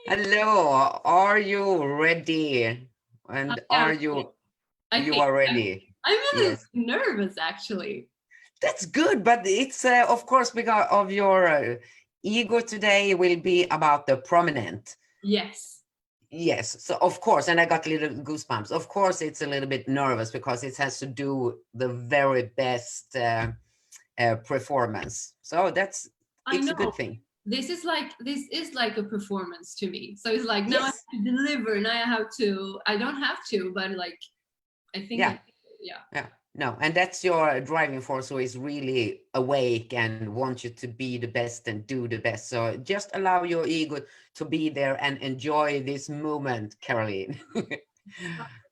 Hello, are you ready? And Yeah, are you I you think are I'm, ready? I'm a little Yes. nervous actually. That's good, but it's of course because of your ego today will be about the prominent. Yes. Yes, so of course, and I got little goosebumps. Of course, it's a little bit nervous because it has to do the very best performance. So I it's a know. good thing. This is like a performance to me. So it's like now I have Yes. to deliver, now I don't have to, but like I think Yeah. yeah. Yeah, no, and that's your driving force who is really awake and wants you to be the best and do the best. So just allow your ego to be there and enjoy this moment, Caroline.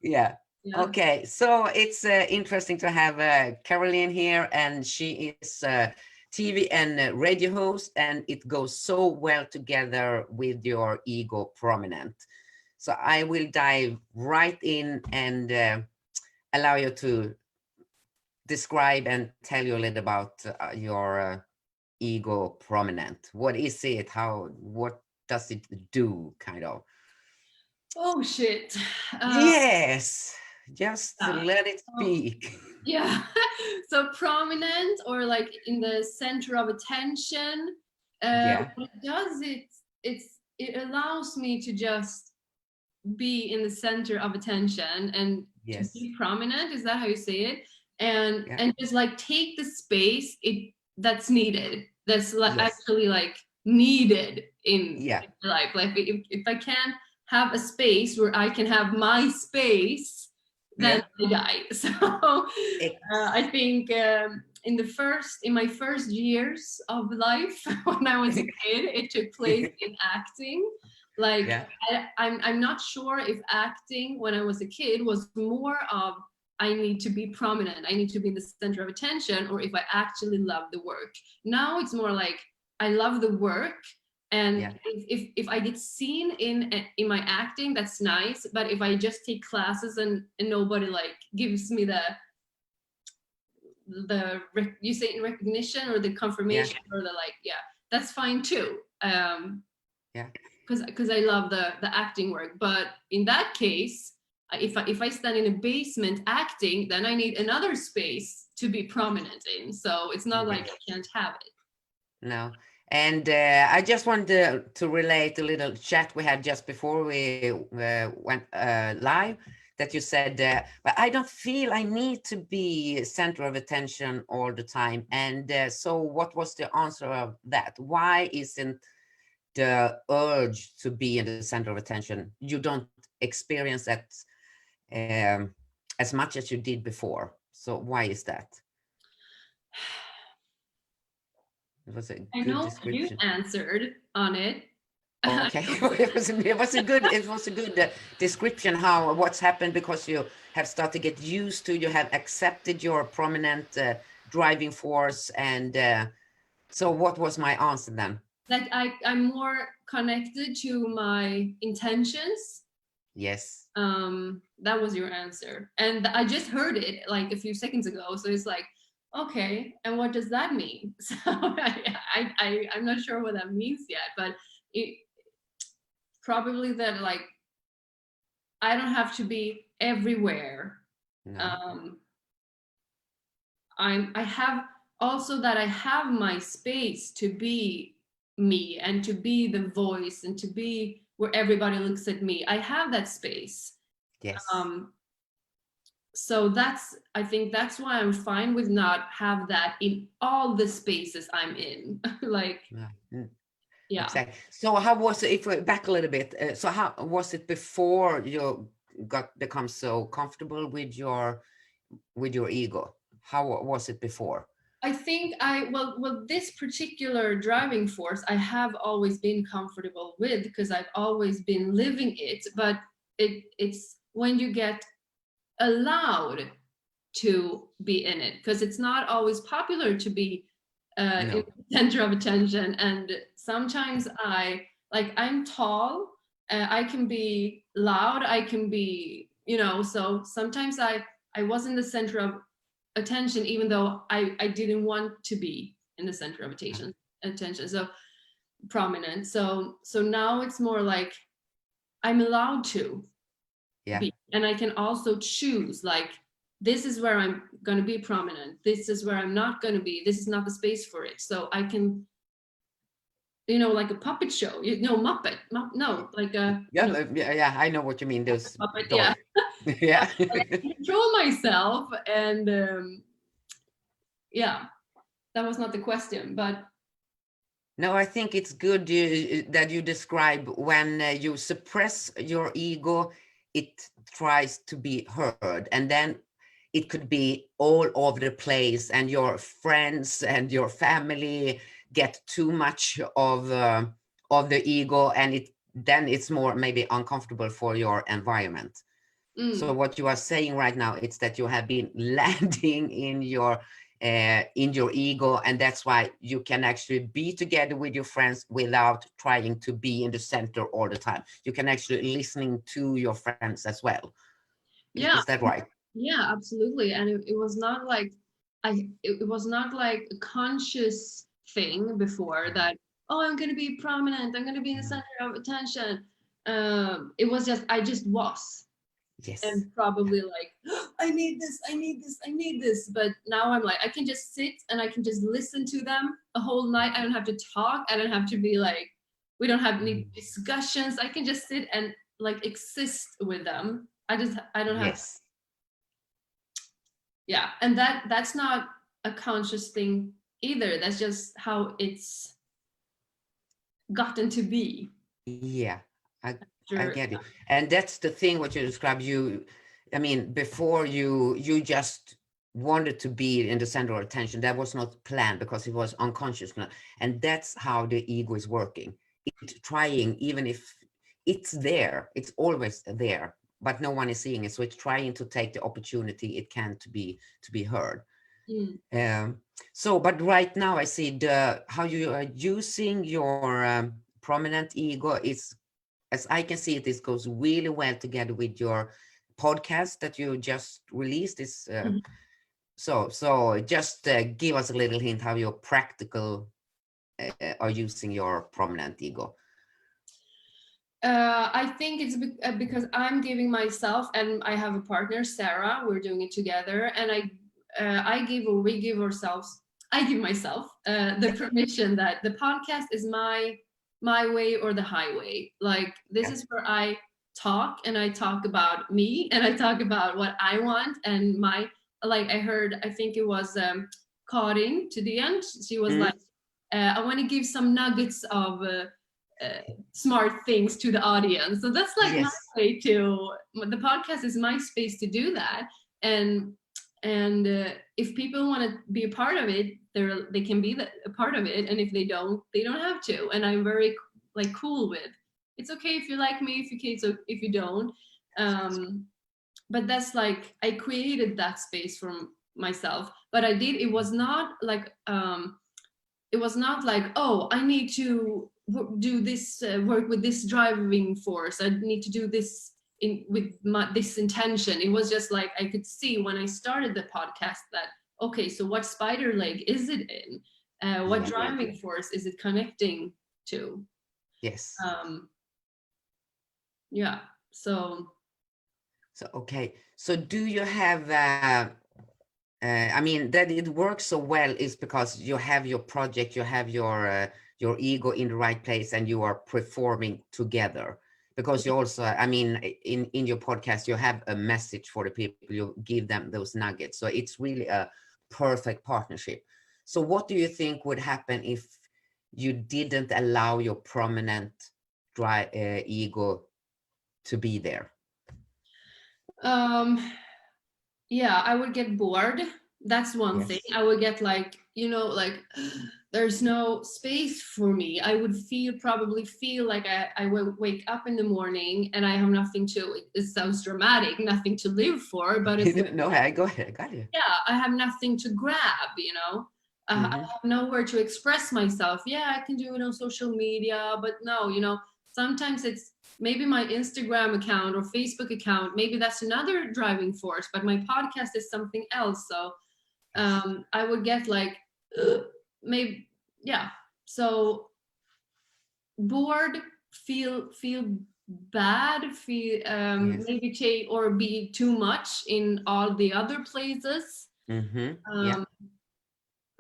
Yeah. Yeah. Okay, so it's interesting to have Caroline here, and she is TV and radio host, and it goes so well together with your ego prominent. So I will dive right in and allow you to describe and tell you a little about your ego prominent. What is it? What does it do, kind of? Oh shit. Uh Yes, just yeah. let it So, speak. yeah. So prominent or like in the center of attention. Yeah, What it does, it allows me to just be in the center of attention and to yes, be prominent. Is that how you say it? yeah, And just like take the space it that's needed, that's like yes, actually like needed yeah, in life. Like if I can't have a space where I can have my space, then yeah. I die. So Ex- I think in my first years of life when I was a kid, it took place in acting. Like yeah, I'm not sure if acting when I was a kid was more of I need to be prominent, I need to be in the center of attention, or if I actually love the work. Now it's more like I love the work, and yeah, if I get seen in my acting, that's nice. But if I just take classes and nobody like gives me you say recognition or the yeah, confirmation or the like, yeah, that's fine too. yeah. Because I love the acting work. But in that case, if I stand in a basement acting, then I need another space to be prominent in. So it's not like Yes. I can't have it. No. And I just wanted to relate a little chat we had just before we went live, that you said, but I don't feel I need to be center of attention all the time. And so what was the answer of that? Why isn't the urge to be in the center of attention, you don't experience that um, as much as you did before? So why is that? It was a I good know you description. answered on it. Okay, it was a good description how what's happened because you have started to get used to, you have accepted your prominent driving force, and so what was my answer then? Like I'm more connected to my intentions. Yes, That was your answer, and I just heard it like a few seconds ago. So it's like, okay, and what does that mean? So I'm not sure what that means yet, but it probably that like I don't have to be everywhere. no, um I have also that I have my space to be me and to be the voice and to be where everybody looks at me. I have that space. yes, um so that's, I think that's why I'm fine with not have that in all the spaces I'm in. Like, no. yeah. Exactly. So how was it, if we back a little bit, so how was it before you got become so comfortable with your ego? How was it before? I think well this particular driving force I have always been comfortable with because I've always been living it. But it's when you get allowed to be in it, because it's not always popular to be in No. the center of attention. And sometimes I'm tall, I can be loud, I can be, so sometimes I was in the center of attention even though I didn't want to be in the center of attention. So prominent. So now it's more like I'm allowed to Yeah. be, and I can also choose, like, this is where I'm going to be prominent, this is where I'm not going to be, this is not the space for it. So I can, like a puppet show, Muppet, no, like a, Yeah, yeah, I know what you mean. Those puppet, yeah. doll. Yeah. I can control myself, and yeah, that was not the question, but No, I think it's good that you describe when you suppress your ego, it tries to be heard. And then it could be all over the place, and your friends and your family get too much of the ego, and then it's more maybe uncomfortable for your environment. So what you are saying right now, it's that you have been landing in your ego, and that's why you can actually be together with your friends without trying to be in the center all the time. You can actually listening to your friends as well. yeah. Is that right? Yeah, absolutely. And it was not like it was not like a conscious thing before that, oh, I'm going to be prominent, I'm going to be in the center of attention. It was just, I just was. Yes. And probably like, "Oh, I need this, I need this, I need this." But now I'm like, I can just sit and I can just listen to them a whole night. I don't have to talk. I don't have to be like, we don't have any discussions. I can just sit and like exist with them. I don't have, Yes. yeah. And that's not a conscious thing either. That's just how it's gotten to be. Yeah. I I Sure. get it. And that's the thing what you describe. I mean, before you just wanted to be in the center of attention. That was not planned because it was unconscious. And that's how the ego is working. It's trying, even if it's there, it's always there, but no one is seeing it. So it's trying to take the opportunity it can to be heard. Mm. So, but right now I see the how you are using your prominent ego is, as I can see it, this goes really well together with your podcast that you just released. Is Mhm. so just give us a little hint how you practical are using your prominent ego. I think it's because I'm giving myself, and I have a partner, Sarah. We're doing it together, and I give, or we give ourselves. I give myself the permission that the podcast is my way or the highway. Like, this Yeah. is where I talk, and I talk about me, and I talk about what I want, and my, like, I heard, I think it was Karin to the end. She was like, Mm, I want to give some nuggets of. Smart things to the audience. So that's like my yes. way to, the podcast is my space to do that. And if people want to be a part of it, they can be a part of it. And if they don't have to. And I'm very like cool with, it's okay if you like me, if you can't, so if you don't. But that's like, I created that space for myself. But it was not like it was not like, oh, I need to do this, work with this driving force, I need to do this with this intention. It was just like, I could see when I started the podcast that, okay, so what spider leg is it in, what Yeah. driving force is it connecting to? Yes. um yeah. So So okay. So do you have I mean, that it works so well is because you have your project, you have your ego in the right place, and you are performing together. Because you also, I mean, in your podcast, you have a message for the people. You give them those nuggets. So it's really a perfect partnership. So what do you think would happen if you didn't allow your prominent ego to be there? um yeah, I would get bored. That's one thing. Yes. I would get like, like, there's no space for me. I would probably feel like I will wake up in the morning and I have nothing to, it sounds dramatic, nothing to live for, but it's like, No, I go ahead. I got you. yeah, I have nothing to grab. I Hmm. have nowhere to express myself. Yeah, I can do it on social media, but no, sometimes it's maybe my Instagram account or Facebook account. Maybe that's another driving force, but my podcast is something else. So Yes. I would get like, maybe, yeah. So bored, feel bad, feel Yes. maybe take or be too much in all the other places Yeah. um,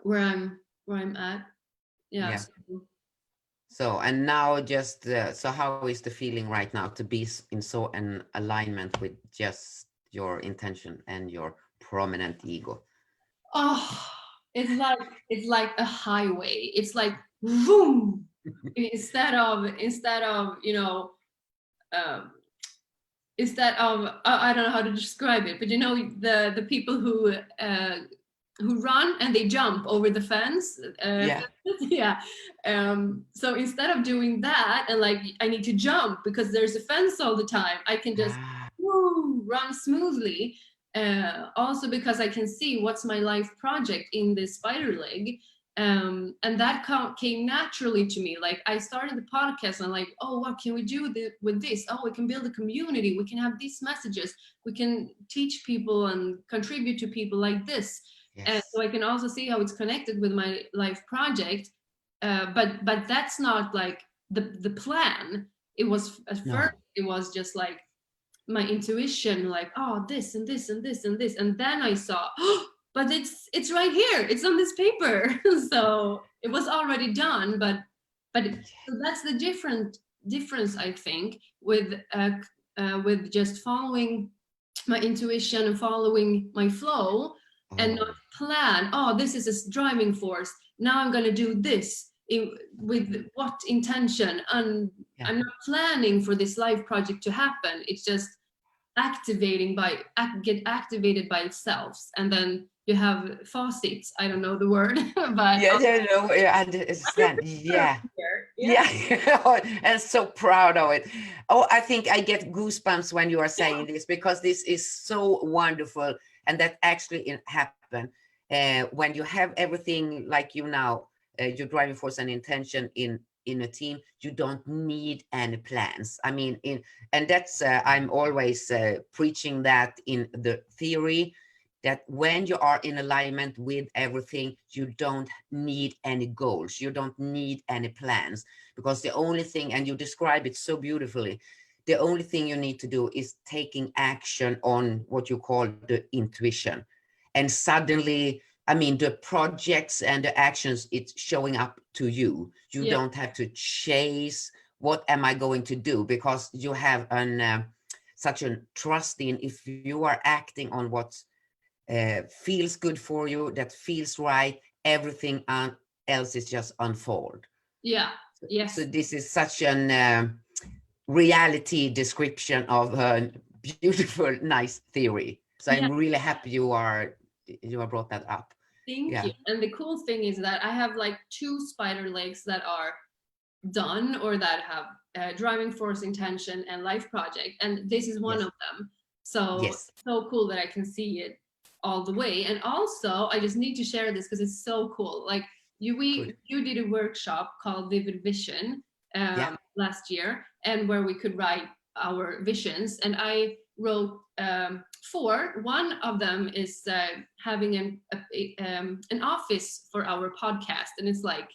where I'm at. Yeah. Yeah. So, So, and now just, so how is the feeling right now to be in so an alignment with just your intention and your prominent ego? oh, it's like a highway. It's like boom. Instead of um, instead of I don't know how to describe it, but you know the people who run and they jump over the fence. Yeah. Yeah. So instead of doing that and like I need to jump because there's a fence all the time, I can just Ah, woo, run smoothly. Also because I can see what's my life project in this spider leg. And that came naturally to me. Like I started the podcast and like, oh, what can we do with this? Oh, we can build a community. We can have these messages. We can teach people and contribute to people like this. And yes. so I can also see how it's connected with my life project. But that's not like the plan. It was at first, No. it was just like my intuition, like, oh, this and this and this and this. And then I saw, oh, but it's right here. It's on this paper. So it was already done. But so that's the difference, I think, with just following my intuition and following my flow and not Oh, plan, oh, this is a driving force, now I'm going to do this with what intention, and yeah. I'm not planning for this life project to happen. It's just get activated by itself, and then you have faucets, I don't know the word, but Yeah, yeah, no, yeah, I understand. Yeah. yeah, Yeah, and so proud of it. Oh, I think I get goosebumps when you are saying this because this is so wonderful, and that actually happened when you have everything like you now, your driving force and intention in a team. You don't need any plans. I mean, and that's I'm always preaching that in the theory that when you are in alignment with everything, you don't need any goals, you don't need any plans, because the only thing, and you describe it so beautifully, the only thing you need to do is taking action on what you call the intuition. And suddenly, I mean, the projects and the actions, it's showing up to you. You yeah, don't have to chase, what am I going to do? Because you have an such a trust in, if you are acting on what feels good for you, that feels right, everything else is just unfold. yeah, So yes, this is such an reality description of a beautiful, nice theory. So I'm yeah. really happy you are brought that up. Thank Yeah. you. And the cool thing is that I have like 2 spider legs that are done or that have driving force, intention, and life project. And this is one Yes. of them. So Yes. so cool that I can see it all the way. And also, I just need to share this because it's so cool. Like Good. you did a workshop called Vivid Vision Yeah. last year, and where we could write our visions. And I wrote 4. One of them is having an office for our podcast, and it's like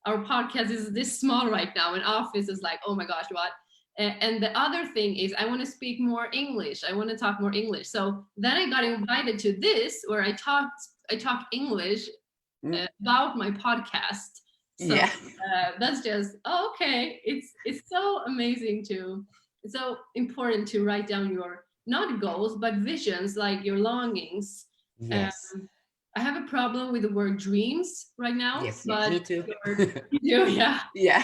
our podcast is this small right now, and office is like, oh my gosh, what? And the other thing is I want to speak more English. I want to talk more English. So then I got invited to this where I talk English Mm, about my podcast. So yeah. that's just okay. It's so amazing to, it's so important to write down your not goals but visions, like your longings. Um, Yes. I have a problem with the word dreams right now, Yes. Yes. but Me too. you do, yeah. Yeah.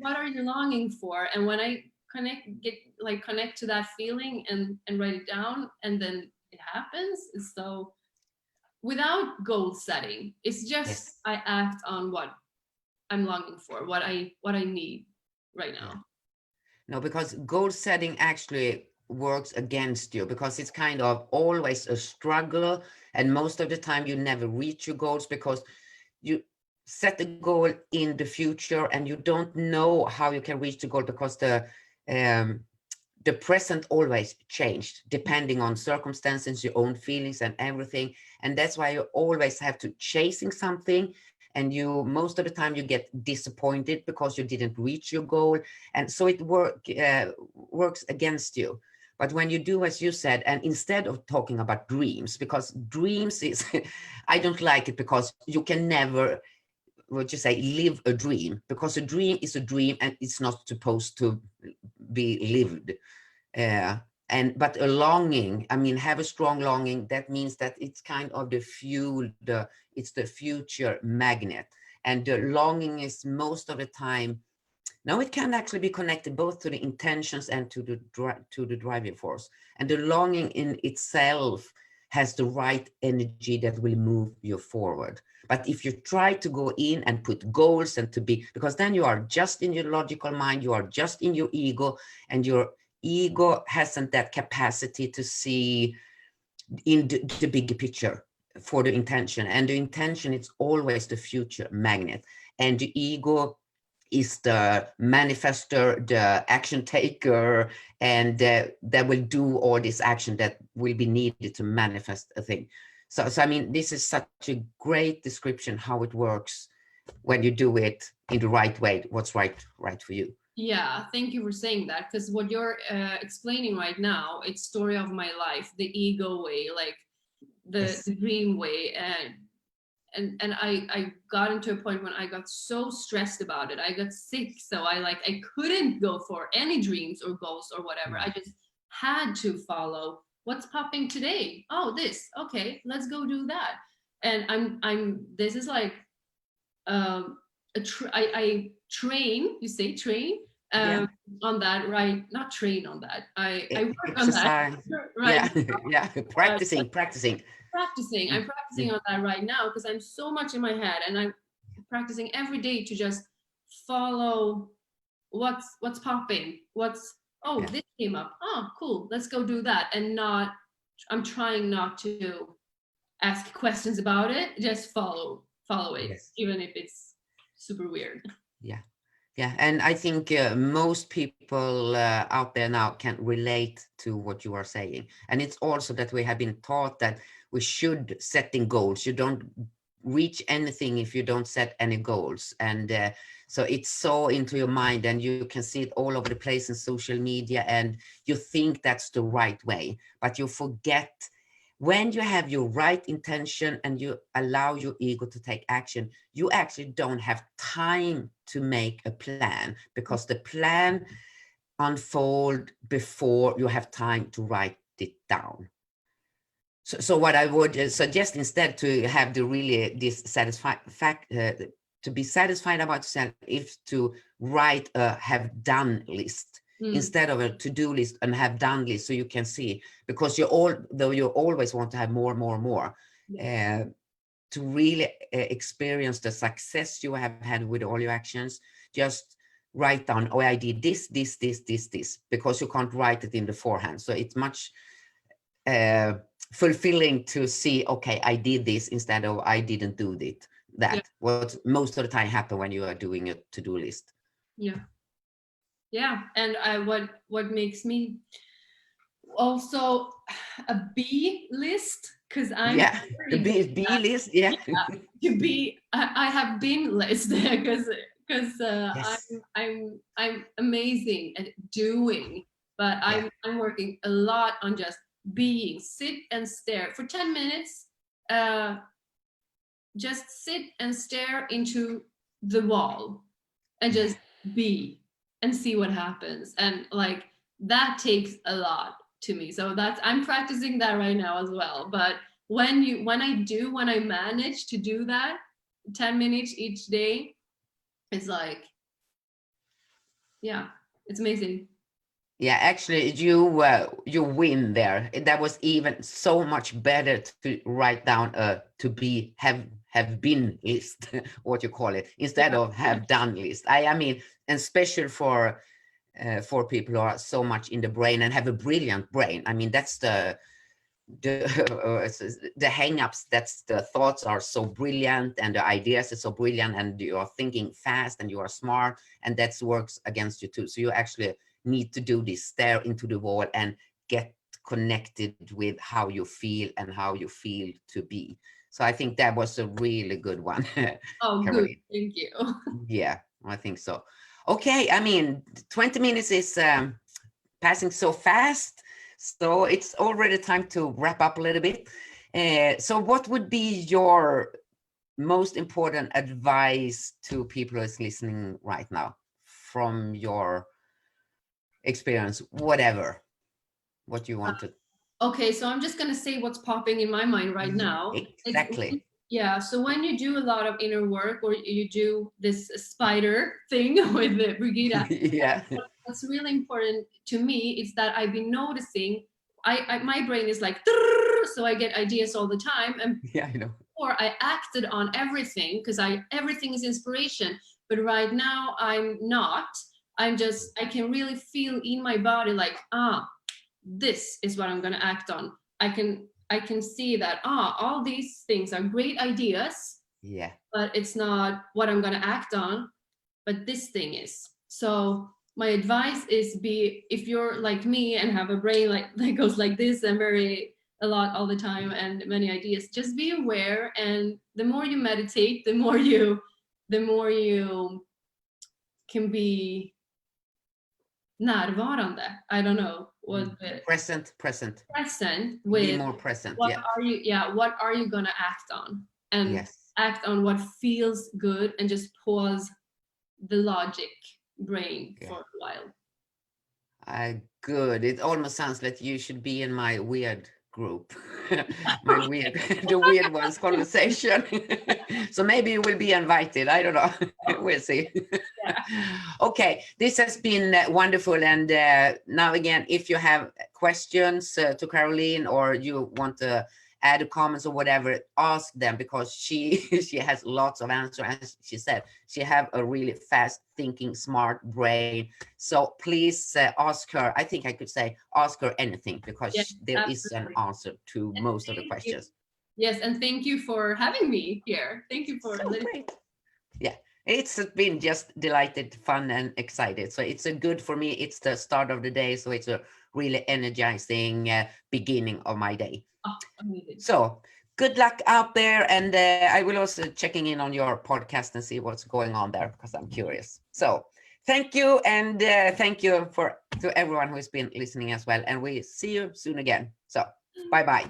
What are you longing for? And when I connect to that feeling and write it down, and then it happens. It's so without goal setting. It's just Yes. I act on what I'm longing for, what I need right Yeah. now. No, because goal setting actually works against you, because it's kind of always a struggle. And most of the time you never reach your goals because you set a goal in the future and you don't know how you can reach the goal, because um, the present always changed depending on circumstances, your own feelings and everything. And that's why you always have to chasing something, and you most of the time you get disappointed because you didn't reach your goal, and so it works against you. But when you do as you said, and instead of talking about dreams, because dreams is I don't like it, because you can never, what you say, live a dream, because a dream is a dream and it's not supposed to be lived. uh, but a longing, I mean, have a strong longing, that means that it's kind of the fuel, it's the future magnet. And the longing is most of the time, now it can actually be connected both to the intentions and to the driving force. And the longing in itself has the right energy that will move you forward. But if you try to go in and put goals and to be, because then you are just in your logical mind, you are just in your ego, and your ego hasn't that capacity to see in the bigger picture for the intention. And the intention is always the future magnet. And the ego is the manifester, the action taker, and that will do all this action that will be needed to manifest a thing. So I mean, this is such a great description how it works when you do it in the right way, what's right for you. Yeah, thank you for saying that, because what you're explaining right now, it's story of my life, the ego way, like Yes. the dream way. And I got into a point when I got so stressed about it, I got sick, so I couldn't go for any dreams or goals or whatever. I just had to follow what's popping today. Oh, this, okay, let's go do that. And I'm this is like I train, you say train, Yeah. on that, right? Not train on that, I work on that Exercise. right Yeah. Yeah. now. Practicing. I'm practicing on that right now, because I'm so much in my head, and I'm practicing every day to just follow what's popping, oh, Yeah. this came up, oh cool, let's go do that. And not, I'm trying not to ask questions about it, just follow it, Yes. even if it's super weird. Yeah. Yeah. And I think most people out there now can relate to what you are saying. And it's also that we have been taught that we should setting goals. You don't reach anything if you don't set any goals. And so it's so into your mind, and you can see it all over the place in social media, and you think that's the right way, but you forget when you have your right intention and you allow your ego to take action, you actually don't have time to make a plan, because the plan unfold before you have time to write it down. So what I would suggest, instead to have the really dissatisfied fact, to be satisfied about yourself, is to write a have done list instead of a to-do list, and have done list, so you can see, because though you always want to have more, Yeah. to really experience the success you have had with all your actions, just write down, oh, I did this, because you can't write it in the forehand. So it's much fulfilling to see, okay, I did this, instead of I didn't do it. Yeah. That what most of the time happen when you are doing a to-do list. Yeah. Yeah. And what makes me also a B list, because I'm Yeah, the very good B list. Yeah. to be I have been list because Yes. I'm amazing at doing, but Yeah. I'm working a lot on just being. Sit and stare for 10 minutes, uh just sit and stare into the wall and Yeah. just be and see what happens. And like that takes a lot to me, so that's, I'm practicing that right now as well. But when I manage to do that 10 minutes each day, it's like, yeah, it's amazing. Yeah, actually, you win there. That was even so much better to write down a to be have been list, what you call it, instead Yeah. of have done list. I mean, and especially for people who are so much in the brain and have a brilliant brain. I mean, that's the the hang-ups. That's the thoughts are so brilliant, and the ideas are so brilliant, and you are thinking fast, and you are smart, and that works against you too. So you actually need to do this, stare into the wall and get connected with how you feel and how you feel to be. So I think that was a really good one. Oh, good. Caroline. Thank you. Yeah, I think so. Okay, I mean, 20 minutes is passing so fast, so it's already time to wrap up a little bit. So what would be your most important advice to people who's listening right now from your experience, whatever, what you want to. Okay, so I'm just gonna say what's popping in my mind right now. Exactly. Yeah, so when you do a lot of inner work or you do this spider thing with the Brigida, Yeah. what's really important to me is that I've been noticing my brain is like "Trrr," so I get ideas all the time, and Yeah, I know. before I acted on everything because everything is inspiration, but right now I'm not. I can really feel in my body like this is what I'm going to act on. I can see that all these things are great ideas, Yeah. but it's not what I'm going to act on, but this thing is. So my advice is be, if you're like me and have a brain like that goes like this and very a lot all the time and many ideas, just be aware, and the more you meditate, the more you can be närvarande. I don't know what the Present. present Be with more present. what Yeah. are you what are you gonna act on, and Yes. act on what feels good, and just pause the logic brain Yeah. for a while. Good. It almost sounds like you should be in my weird group. My weird, the weird ones conversation. So maybe you will be invited. I don't know. We'll see. Okay, this has been wonderful. And now again, if you have questions to Caroline, or you want to add comments or whatever, ask them, because she she has lots of answers. As she said, she have a really fast thinking, smart brain. So please ask her. I think I could say ask her anything, because Yes, there is an absolutely. answer to And most of the thank you. questions. Yes, and thank you for having me here. Thank you for So great. Yeah, it's been just delighted, fun, and excited. So it's a good for me. It's the start of the day, so it's a really energizing beginning of my day. Amazing. So good luck out there, and I will also checking in on your podcast and see what's going on there, because I'm curious. So thank you, and thank you to everyone who's been listening as well, and we see you soon again. So bye bye.